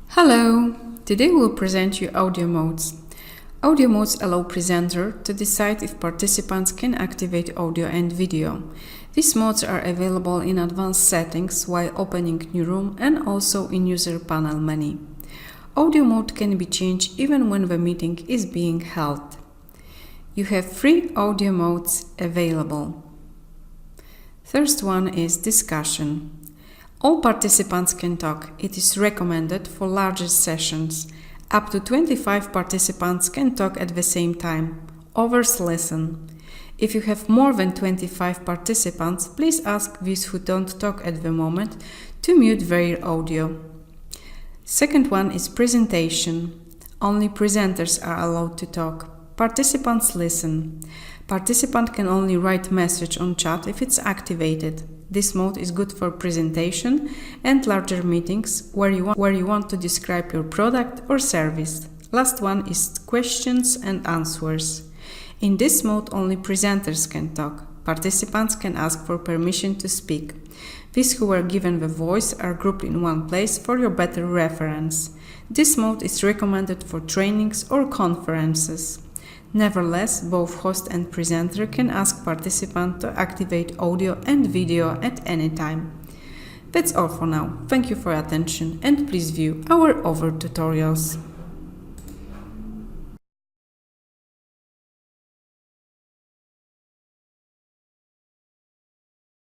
Hello! Today we'll present you audio modes. Audio modes allow presenter to decide if participants can activate audio and video. These modes are available in advanced settings while opening new room and also in user panel menu. Audio mode can be changed even when the meeting is being held. You have 3 audio modes available. First one is discussion. All participants can talk. It is recommended for larger sessions. Up to 25 participants can talk at the same time. Others listen. If you have more than 25 participants, please ask those who don't talk at the moment to mute their audio. Second one is presentation. Only presenters are allowed to talk. Participants listen. Participant can only write message on chat if it's activated. This mode is good for presentation and larger meetings where you want to describe your product or service. Last one is questions and answers. In this mode, only presenters can talk. Participants can ask for permission to speak. Those who were given the voice are grouped in one place for your better reference. This mode is recommended for trainings or conferences. Nevertheless, both host and presenter can ask participants to activate audio and video at any time. That's all for now. Thank you for your attention and please view our other tutorials.